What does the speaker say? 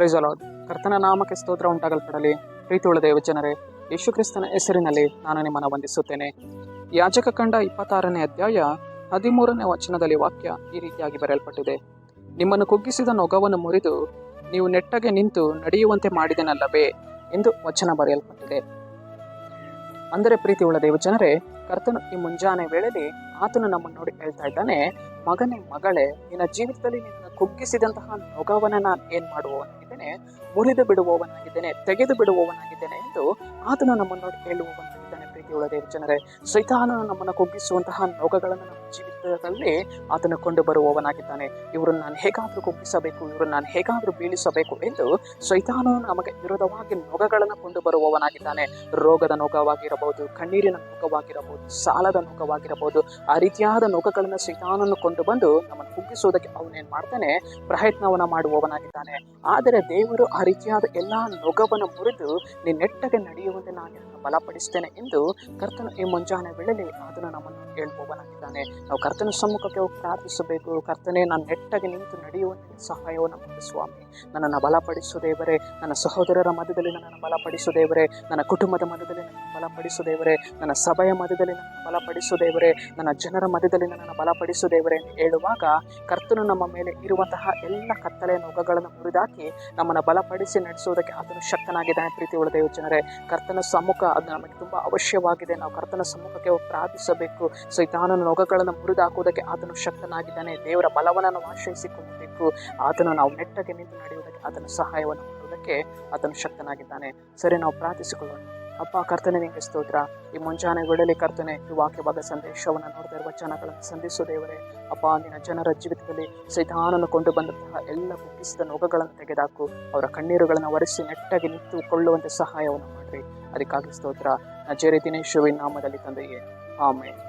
Price lord. ಕರ್ತನ ನಾಮಕ್ಕೆ ಸ್ತೋತ್ರ ಉಂಟಾಗಲ್ಪಡಲಿ. ಪ್ರೀತಿಯುಳ್ಳ ದೇವಜನರೇ, ಯೇಸು ಕ್ರಿಸ್ತನ ಹೆಸರಿನಲ್ಲಿ ನಾನು ನಿಮ್ಮನ್ನು ವಂದಿಸುತ್ತೇನೆ. ಯಾಜಕ ಕಂಡ 26ನೇ ಅಧ್ಯಾಯ 13ನೇ ವಚನದಲ್ಲಿ ವಾಕ್ಯ ಈ ರೀತಿಯಾಗಿ ಬರೆಯಲ್ಪಟ್ಟಿದೆ. ನಿಮ್ಮನ್ನು ಕುಗ್ಗಿಸಿದ ನೊಗವನ್ನು ಮುರಿದು ನೀವು ನೆಟ್ಟಗೆ ನಿಂತು ನಡೆಯುವಂತೆ ಮಾಡಿದೆನಲ್ಲವೇ ಎಂದು ವಚನ ಬರೆಯಲ್ಪಟ್ಟಿದೆ. ಅಂದರೆ ಪ್ರೀತಿಯುಳ್ಳ ದೇವಜನರೇ, ಕರ್ತನು ಈ ಮುಂಜಾನೆ ವೇಳೆಯಲ್ಲಿ ಆತನು ನಮ್ಮನ್ನು ನೋಡಿ ಹೇಳ್ತಾ ಇದ್ದಾನೆ, ಮಗನೇ ಮಗಳೇ, ನಿನ್ನ ಜೀವಿತದಲ್ಲಿ ನಿನ್ನ ಕುಗ್ಗಿಸಿದಂತಹ ನೊಗವನ್ನ ನಾನು ಏನ್ ಮಾಡುವವನಾಗಿದ್ದೇನೆ, ಮುರಿದು ಬಿಡುವವನಾಗಿದ್ದೇನೆ, ತೆಗೆದು ಬಿಡುವವನಾಗಿದ್ದೇನೆ ಎಂದು ಆತನು ನಮ್ಮನ್ನು ನೋಡಿ ಹೇಳುವವನಾಗಿದ್ದಾನೆ. ಪ್ರೀತಿಯುಳ್ಳ ದೇವಜನರೇ, ಸೈತಾನನು ನಮ್ಮನ್ನು ಕುಗ್ಗಿಸುವಂತಹ ನೊಗಗಳನ್ನು ನಮ್ಮ ಜೀವಿತದಲ್ಲಿ ಆತನು ಕೊಂಡು ಬರುವವನಾಗಿದ್ದಾನೆ. ಇವ್ರನ್ನ ನಾನು ಹೇಗಾದ್ರೂ ಕುಗ್ಗಿಸಬೇಕು, ಇವ್ರನ್ನ ನಾನು ಹೇಗಾದ್ರೂ ಬೀಳಿಸಬೇಕು ಎಂದು ಸೈತಾನನು ನಮಗೆ ವಿರೋಧವಾಗಿ ನೊಗಗಳನ್ನು ಕೊಂಡು ಬರುವವನಾಗಿದ್ದಾನೆ. ರೋಗದ ನೊಗವಾಗಿರಬಹುದು, ಕಣ್ಣೀರಿನ ನೊಗವಾಗಿರಬಹುದು, ಸಾಲದ ನೊಗವಾಗಿರಬಹುದು, ಆ ರೀತಿಯಾದ ನೊಗಗಳನ್ನು ಸೈತಾನನು ಕೊಂಡು ಬಂದು ನಮ್ಮನ್ನು ಕುಗ್ಗಿಸುವುದಕ್ಕೆ ಅವನೇನ್ ಮಾಡ್ತಾನೆ, ಪ್ರಯತ್ನವನ್ನ ಮಾಡುವವನಾಗಿದ್ದಾನೆ. ಆದರೆ ದೇವರು ಆ ರೀತಿಯಾದ ಎಲ್ಲಾ ನೊಗವನ್ನು ಮುರಿದು ನೀನು ನೆಟ್ಟಗೆ ನಡೆಯುವಂತೆ ನಾನು ಬಲಪಡಿಸ್ತೇನೆ ಎಂದು ಕರ್ತನು ಈ ಮುಂಜಾನೆ ವೇಳೆಯಲ್ಲಿ ಆತನು ನಮ್ಮನ್ನು ಹೇಳುವವನಾಗಿದ್ದಾನೆ. ನಾವು ಕರ್ತನ ಸಮ್ಮುಖಕ್ಕೆ ಹೋಗಿ ಪ್ರಾರ್ಥಿಸಬೇಕು. ಕರ್ತನೇ, ನಾನು ನೆಟ್ಟಗೆ ನಿಂತು ನಡೆಯುವಂತೆ ಸಹಾಯವನ್ನು ಮಾಡಿ ಸ್ವಾಮಿ. ನನ್ನನ್ನು ಬಲಪಡಿಸು ದೇವರೇ. ನನ್ನ ಸಹೋದರರ ಮಧ್ಯದಲ್ಲಿ ನನ್ನನ್ನು ಬಲಪಡಿಸು ದೇವರೇ. ನನ್ನ ಕುಟುಂಬದ ಮಧ್ಯದಲ್ಲಿ ನನ್ನನ್ನು ಬಲಪಡಿಸು ದೇವರೇ. ನನ್ನ ಸಭೆಯ ಮಧ್ಯದಲ್ಲಿ ನನ್ನನ್ನು ಬಲಪಡಿಸು ದೇವರೇ. ನನ್ನ ಜನರ ಮಧ್ಯದಲ್ಲಿ ನನ್ನನ್ನು ಬಲಪಡಿಸು ದೇವರೇ ಎಂದು ಹೇಳುವಾಗ ಕರ್ತನು ನಮ್ಮ ಮೇಲೆ ಇರುವಂತಹ ಎಲ್ಲ ಕತ್ತಲೆಯ ನೊಗಗಳನ್ನು ಮುರಿದಾಕಿ ನಮ್ಮನ್ನು ಬಲಪಡಿಸಿ ನಡೆಸುವುದಕ್ಕೆ ಆತನು ಶಕ್ತನಾಗಿದ್ದಾನೆ. ಪ್ರೀತಿಯುಳ್ಳ ದೇವಜನರೇ, ಕರ್ತನ ಸಮ್ಮುಖ ಅದು ನಮಗೆ ತುಂಬಾ ಅವಶ್ಯವಾಗಿದೆ. ನಾವು ಕರ್ತನ ಸಮ್ಮುಖಕ್ಕೆ ಹೋಗಿ ಪ್ರಾರ್ಥಿಸಬೇಕು. ಸೈತಾನನ ನೊಗಗಳನ್ನು ಮುರಿದು ಹಾಕುವುದಕ್ಕೆ ಆತನು ಶಕ್ತನಾಗಿದ್ದಾನೆ. ದೇವರ ಬಲವನ್ನು ನಾವು ಆಶ್ರಯಿಸಿಕೊಳ್ಳಬೇಕು. ಆತನು ನಾವು ನೆಟ್ಟಗೆ ನಿಂತು ನಡೆಯುವುದಕ್ಕೆ ಆತನ ಸಹಾಯವನ್ನು ಮಾಡುವುದಕ್ಕೆ ಆತನು ಶಕ್ತನಾಗಿದ್ದಾನೆ. ಸರಿ, ನಾವು ಪ್ರಾರ್ಥಿಸಿಕೊಳ್ಳೋಣ. ಅಪ್ಪ ಕರ್ತನೆ, ನಿಮಗೆ ಸ್ತೋತ್ರ. ಈ ಮುಂಜಾನೆ ವೇಳೆಯಲ್ಲಿ ಕರ್ತನೆ, ಈ ವಾಕ್ಯವಾದ ಸಂದೇಶವನ್ನು ನೋಡ್ತಾ ಇರುವ ವಚನಗಳನ್ನು ಸಂಧಿಸು ದೇವರೇ. ಅಪ್ಪ, ನಿನ್ನ ಜನರ ಜೀವಿತದಲ್ಲಿ ಸೈತಾನನು ಕೊಂಡು ಬಂದಂತಹ ಎಲ್ಲ ಕುಗ್ಗಿಸಿದ ನೊಗಗಳನ್ನು ತೆಗೆದಾಕು. ಅವರ ಕಣ್ಣೀರುಗಳನ್ನು ಒರೆಸಿ ನೆಟ್ಟಗೆ ನಿಂತುಕೊಳ್ಳುವಂತೆ ಸಹಾಯವನ್ನು ಮಾಡ್ರಿ. ಅದಕ್ಕಾಗಿ ಸ್ತೋತ್ರ. ನಜರೇತಿನ ಯೇಸುವಿನ ನಾಮದಲ್ಲಿ ತಂದೆಯೇ, ಆಮೆನ್.